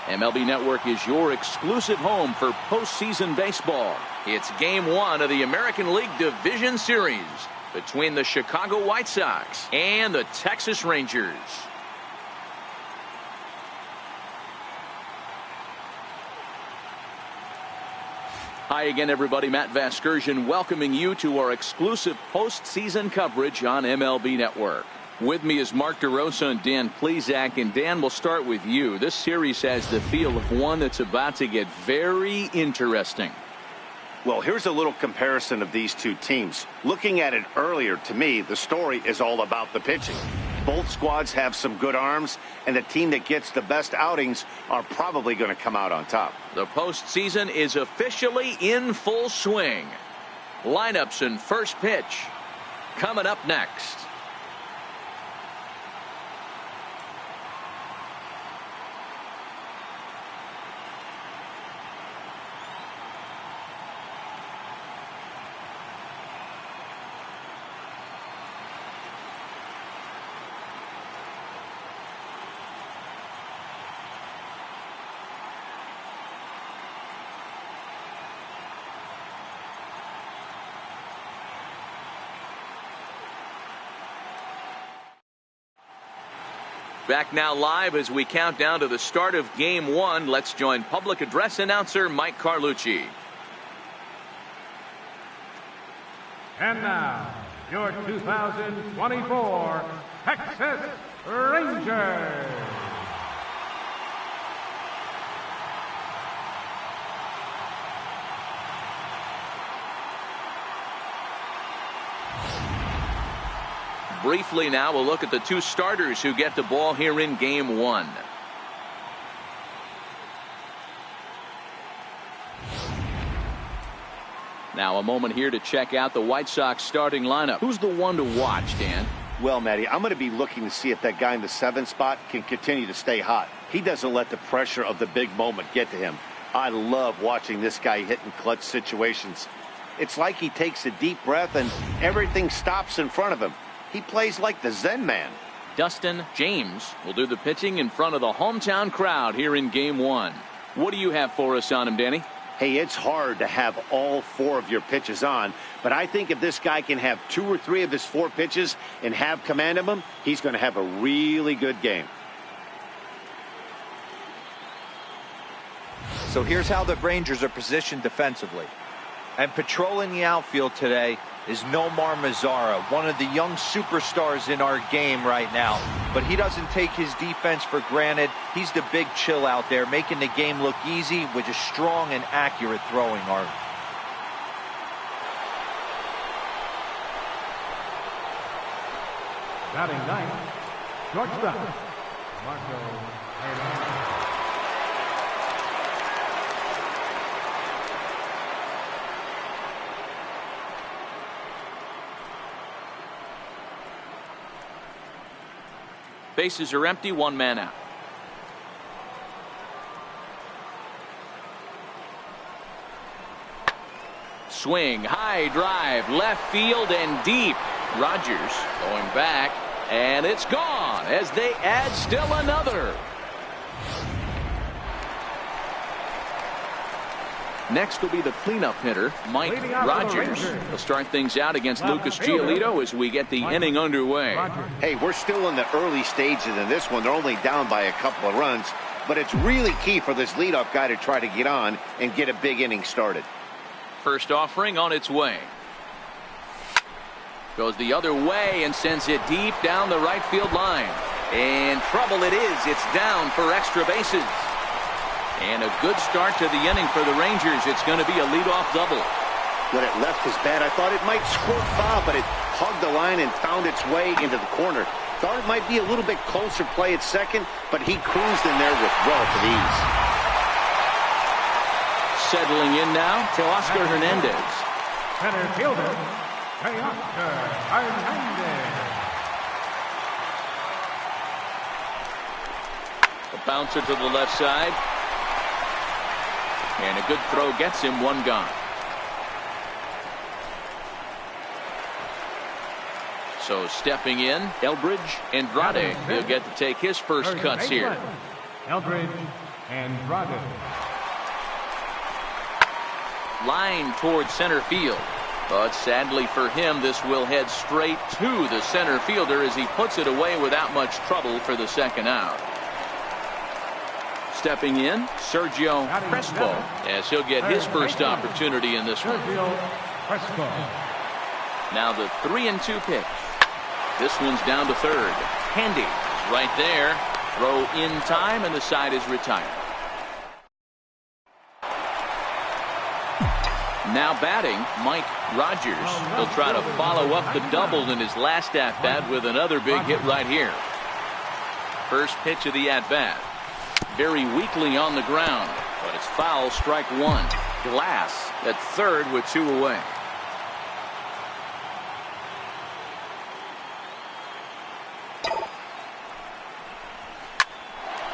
MLB Network is your exclusive home for postseason baseball. It's Game 1 of the American League Division Series between the Chicago White Sox and the Texas Rangers. Hi again, everybody. Matt Vasgersian welcoming you to our exclusive postseason coverage on MLB Network. With me is Mark DeRosa and Dan Plesac. And Dan, we'll start with you. This series has the feel of one that's about to get very interesting. Well, here's a little comparison of these two teams. Looking at it earlier, to me, the story is all about the pitching. Both squads have some good arms, and the team that gets the best outings are probably going to come out on top. The postseason is officially in full swing. Lineups and first pitch coming up next. Back now live as we count down to the start of Game 1. Let's join public address announcer Mike Carlucci. And now, your 2024 Texas Rangers. Briefly now, we'll look at the two starters who get the ball here in Game 1. Now a moment here to check out the White Sox starting lineup. Who's the one to watch, Dan? Well, Matty, I'm going to be looking to see if that guy in the 7th spot can continue to stay hot. He doesn't let the pressure of the big moment get to him. I love watching this guy hit in clutch situations. It's like he takes a deep breath and everything stops in front of him. He plays like the Zen man. Dustin James will do the pitching in front of the hometown crowd here in Game 1. What do you have for us on him, Danny? Hey, it's hard to have all 4 of your pitches on, but I think if this guy can have 2 or 3 of his 4 pitches and have command of them, he's going to have a really good game. So here's how the Rangers are positioned defensively. And patrolling the outfield today is Nomar Mazara, one of the young superstars in our game right now. But he doesn't take his defense for granted. He's the big chill out there, making the game look easy with a strong and accurate throwing arm. Batting ninth, shortstop, Marco Hernandez. Bases are empty, 1 man out. Swing, high drive, left field and deep. Rogers going back, and it's gone as they add still another. Next will be the cleanup hitter, Mike Rogers. He'll start things out against Lucas Giolito as we get the inning underway. Hey, we're still in the early stages in this one. They're only down by a couple of runs, but it's really key for this leadoff guy to try to get on and get a big inning started. First offering on its way. Goes the other way and sends it deep down the right field line. And trouble it is. It's down for extra bases. And a good start to the inning for the Rangers. It's going to be a leadoff double. When it left his bat, I thought it might squirt foul, but it hugged the line and found its way into the corner. Thought it might be a little bit closer play at second, but he cruised in there with relative ease. Settling in now to Oscar Hernandez. Center fielder, Oscar Hernandez. A bouncer to the left side. And a good throw gets him one gone. So stepping in, Elbridge Andrade. He'll get to take his first cuts here. Elbridge Andrade. Line towards center field. But sadly for him, this will head straight to the center fielder as he puts it away without much trouble for the second out. Stepping in, Sergio Crespo, as he'll get his first opportunity in this one. Now the 3-2 pitch. This one's down to third. Handy right there. Throw in time, and the side is retired. Now batting, Mike Rogers. He'll try to follow up the double in his last at-bat with another big hit right here. First pitch of the at-bat. Very weakly on the ground, but it's foul, strike one. Glass at third with two away.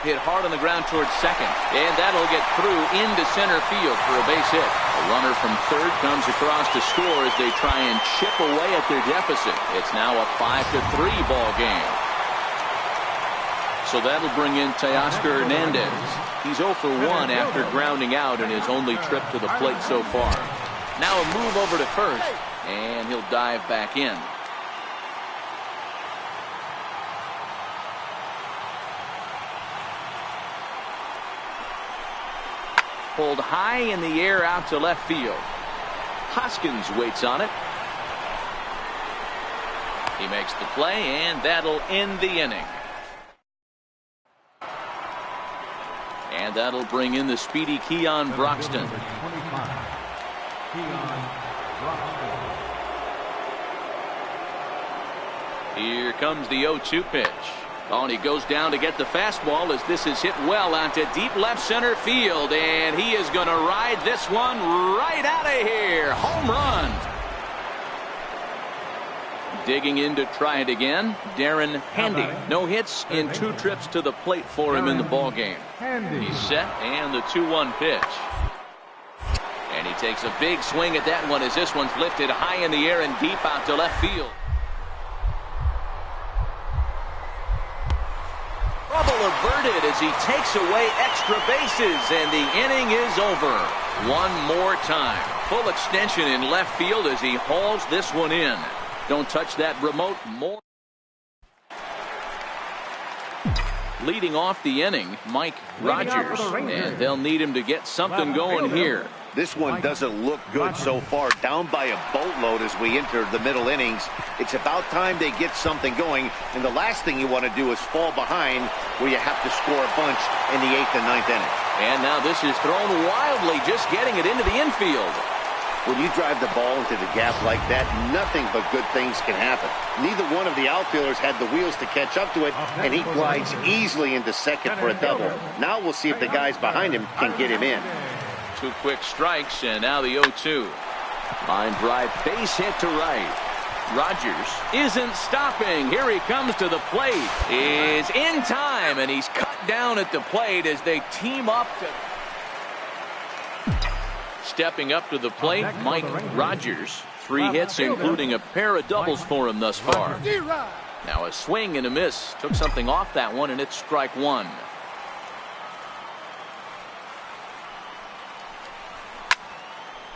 Hit hard on the ground towards second, and that'll get through into center field for a base hit. A runner from third comes across to score as they try and chip away at their deficit. It's now a 5-3 ball game. So that'll bring in Teoscar Hernandez. He's 0 for 1 after grounding out in his only trip to the plate so far. Now a move over to first, and he'll dive back in. Pulled high in the air out to left field. Hoskins waits on it. He makes the play, and that'll end the inning. And that'll bring in the speedy Keon Broxton. Here comes the 0-2 pitch. Oh, and he goes down to get the fastball as this is hit well onto deep left center field. And he is going to ride this one right out of here. Home run. Digging in to try it again, Darren Handy. No hits in 2 trips to the plate for him in the ball game. He's set, and the 2-1 pitch. And he takes a big swing at that one as this one's lifted high in the air and deep out to left field. Trouble averted as he takes away extra bases, and the inning is over. One more time. Full extension in left field as he hauls this one in. Don't touch that remote more. Leading off the inning, Mike Rogers, and they'll need him to get something going here. This one doesn't look good so far. Down by a boatload as we enter the middle innings. It's about time they get something going, and the last thing you want to do is fall behind where you have to score a bunch in the 8th and 9th inning. And now this is thrown wildly, just getting it into the infield. When you drive the ball into the gap like that, nothing but good things can happen. Neither one of the outfielders had the wheels to catch up to it, and he glides easily into second for a double. Now we'll see if the guys behind him can get him in. 2 quick strikes, and now the 0-2. Line drive, base hit to right. Rogers isn't stopping. Here he comes to the plate. Is in time, and he's cut down at the plate as they team up to... Stepping up to the plate, Mike Rogers. 3 hits, including a pair of doubles for him thus far. Now a swing and a miss. Took something off that one, and it's strike one.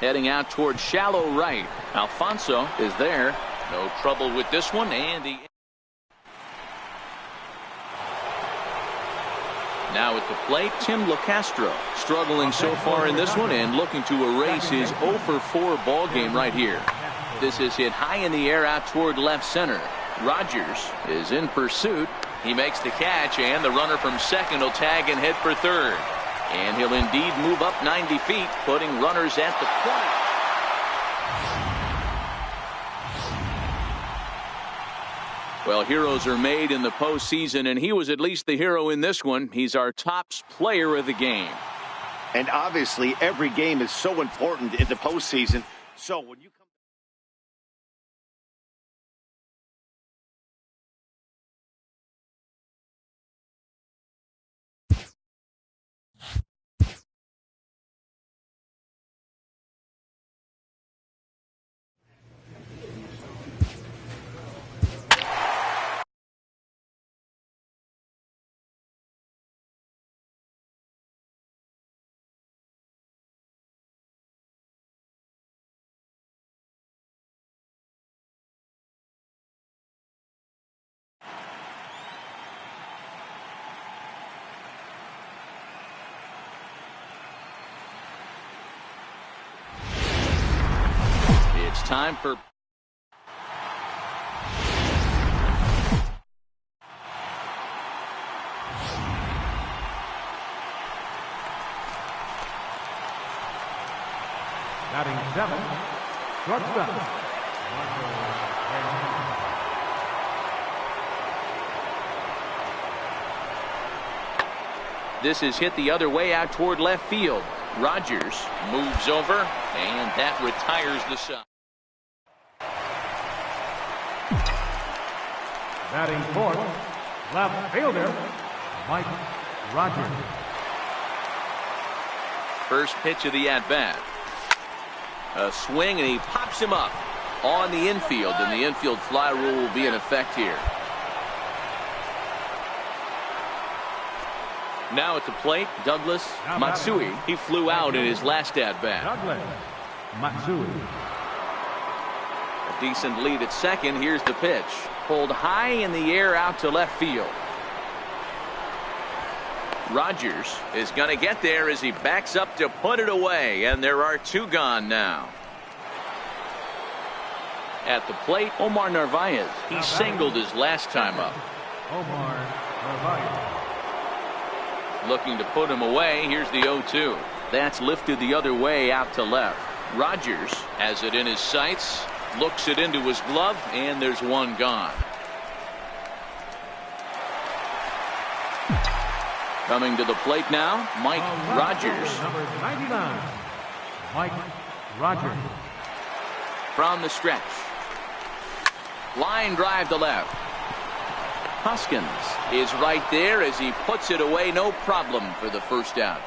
Heading out toward shallow right. Alfonso is there. No trouble with this one. And the now at the plate, Tim LeCastro struggling so far in this one and looking to erase his 0 for 4 ball game right here. This is hit high in the air out toward left center. Rogers is in pursuit. He makes the catch, and the runner from second will tag and head for third. And he'll indeed move up 90 feet, putting runners at the point. Well, heroes are made in the postseason, and he was at least the hero in this one. He's our top player of the game. And obviously, every game is so important in the postseason. So when you come It's time for batting 7, shortstop. this is hit the other way out toward left field. Rogers moves over, and that retires the side. Batting 4th, left fielder, Mike Rogers. First pitch of the at-bat. A swing, and he pops him up on the infield, and the infield fly rule will be in effect here. Now at the plate, Douglas Matsui. He flew out in his last at-bat. Douglas Matsui. A decent lead at second. Here's the pitch. Pulled high in the air out to left field. Rogers is going to get there as he backs up to put it away, and there are 2 gone now. At the plate, Omar Narvaez. He singled his last time up. Omar Narvaez. Looking to put him away. Here's the 0-2. That's lifted the other way out to left. Rogers has it in his sights. Looks it into his glove, and there's 1 gone. Coming to the plate now, Mike Rogers. Number 99, Mike Rogers. From the stretch. Line drive to left. Hoskins is right there as he puts it away. No problem for the first out.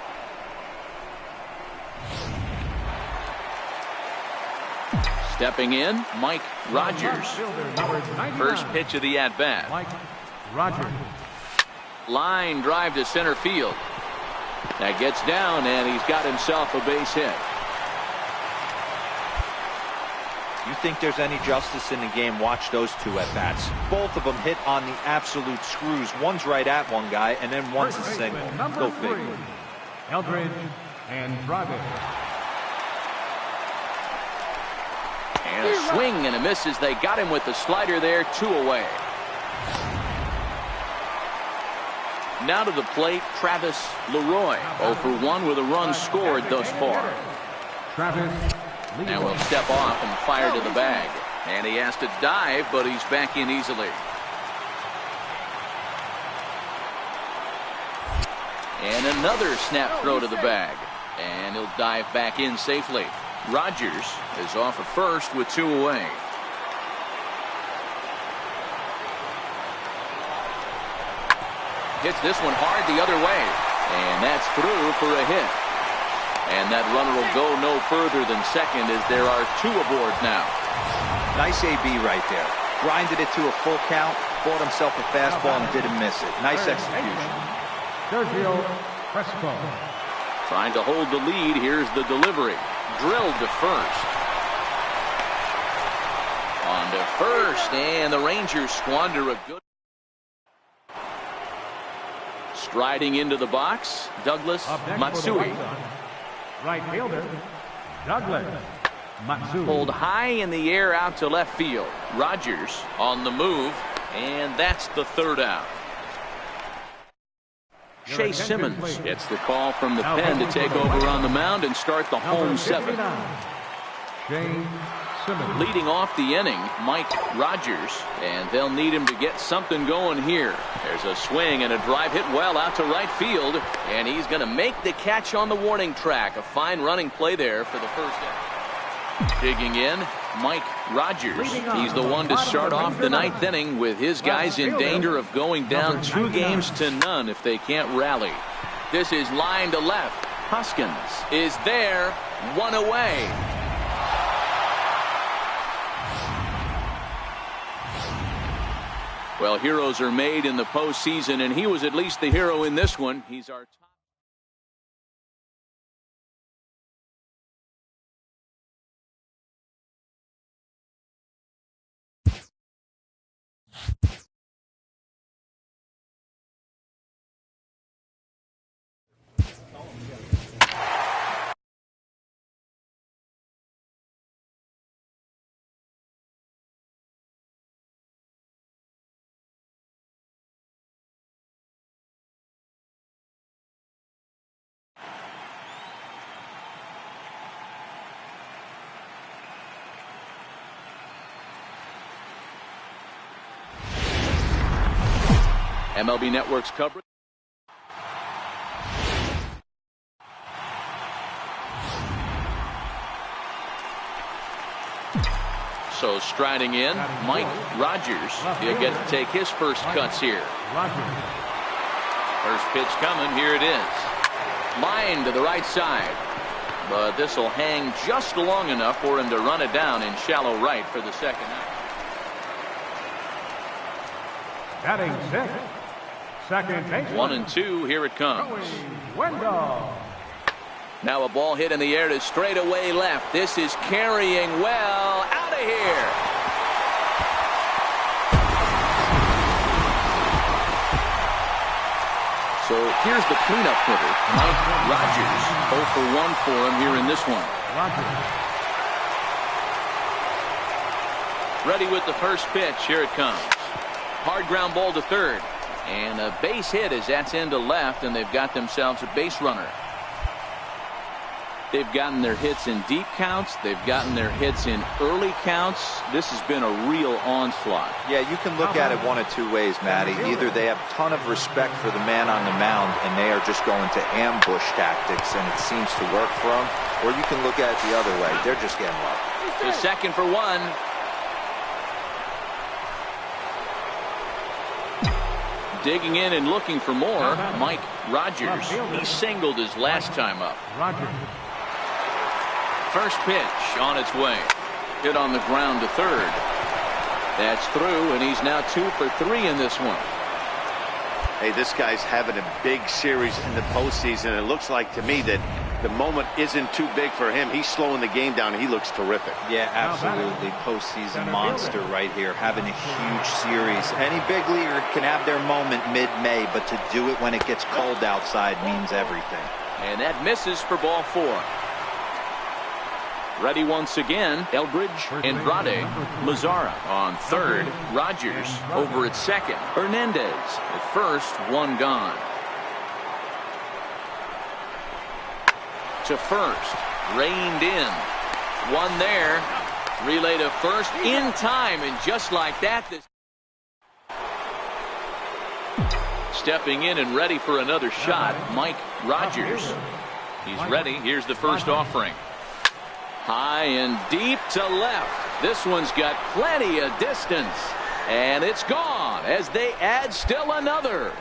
Stepping in, Mike Rogers. First pitch of the at-bat. Mike Rogers. Line drive to center field. That gets down, and he's got himself a base hit. You think there's any justice in the game? Watch those 2 at-bats. Both of them hit on the absolute screws. One's right at one guy, and then one's a single. Go figure. Eldridge and Broderick. And a swing and a miss as they got him with the slider there. 2 away. Now to the plate, Travis Leroy. 0 for 1 with a run scored thus far. Travis Leroy. Now he'll step off and fire to the bag. And he has to dive, but he's back in easily. And another snap throw to the bag. And he'll dive back in safely. Rogers is off at first with 2 away. Hits this one hard the other way. And that's through for a hit. And that runner will go no further than second as there are 2 aboard now. Nice AB right there. Grinded it to a full count, bought himself a fastball and didn't miss it. Nice execution. Sergio Crespo. Trying to hold the lead. Here's the delivery. Drilled to first. On to first, and the Rangers squander a good. Striding into the box, Douglas Matsui. Right fielder, Douglas Matsui. Pulled high in the air out to left field. Rogers on the move, and that's the third out. Shea Simmons gets the call from the pen to take over on the mound and start the home seventh. Leading off the inning, Mike Rogers, and they'll need him to get something going here. There's a swing and a drive hit well out to right field, and he's going to make the catch on the warning track. A fine running play there for the first out. Digging in, Mike Rogers. He's the one to start off the ninth inning with his guys in danger of going down 2-0 if they can't rally. This is line to left. Hoskins is there, one away. Well, heroes are made in the postseason, and he was at least the hero in this one. He's our top. MLB Network's coverage. So striding in, Mike Rogers. He'll get to take his first cuts here. First pitch coming. Here it is. Line to the right side. But this will hang just long enough for him to run it down in shallow right for the second out. Batting sixth. Second baseman. 1-2. Here it comes. Wendell. Now a ball hit in the air to straightaway left. This is carrying well out of here. So here's the cleanup hitter, Mike Rogers. 0 for 1 for him here in this one. Ready with the first pitch. Here it comes. Hard ground ball to third. And a base hit as that's into left, and they've got themselves a base runner. They've gotten their hits in deep counts. They've gotten their hits in early counts. This has been a real onslaught. Yeah, you can look at it one of two ways, Matty. Either they have a ton of respect for the man on the mound, and they are just going to ambush tactics, and it seems to work for them. Or you can look at it the other way. They're just getting love. The second for one. Digging in and looking for more, Mike Rogers. He singled his last time up. First pitch on its way. Hit on the ground to third. That's through, and he's now 2 for 3 in this one. Hey, this guy's having a big series in the postseason. It looks like to me that the moment isn't too big for him. He's slowing the game down. He looks terrific. Yeah, absolutely. Postseason monster right here, having a huge series. Any big leaguer can have their moment mid-May, but to do it when it gets cold outside means everything. And that misses for ball 4. Ready once again, Eldridge, Andrade, Mazzara on third, Rogers over at second, Hernandez at first, one gone. To first, reined in, one there, relay to first in time, and just like that, this stepping in and ready for another shot, Mike Rogers. He's ready. Here's the first offering. High and deep to left. This one's got plenty of distance. And it's gone as they add still another.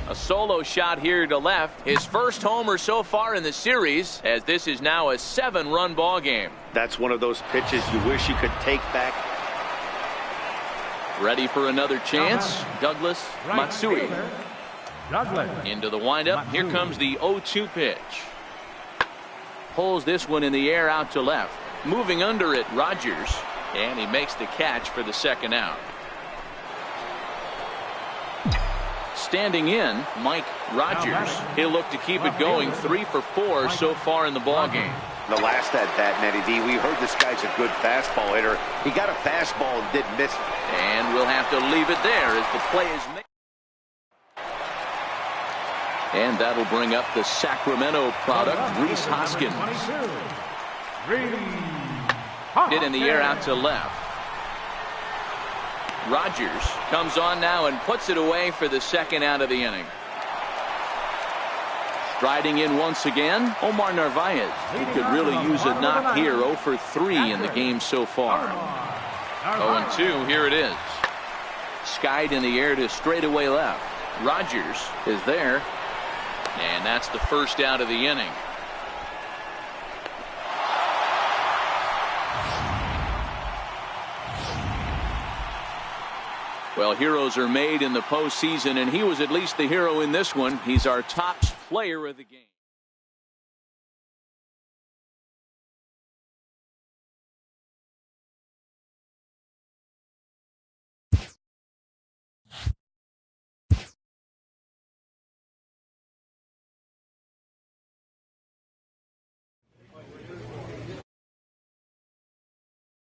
A solo shot here to left. His first homer so far in the series, as this is now a 7-run ball game. That's one of those pitches you wish you could take back. Ready for another chance, Douglas Matsui. Douglas. Into the windup. Here comes the 0-2 pitch. Pulls this one in the air out to left. Moving under it, Rogers. And he makes the catch for the second out. Standing in, Mike Rogers. He'll look to keep it going. 3 for 4 so far in the ballgame. The last at bat, Matty D, we heard this guy's a good fastball hitter. He got a fastball and didn't miss it. And we'll have to leave it there as the play is made. And that'll bring up the Sacramento product, Rhys Hoskins. Hit in the air out to left. Rogers comes on now and puts it away for the second out of the inning. Striding in once again, Omar Narvaez. He could really use a knock here. 0 for 3 in the game so far. 0-2, here it is. Skied in the air to straightaway left. Rogers is there. And that's the first out of the inning. Well, heroes are made in the postseason, and he was at least the hero in this one. He's our top player of the game.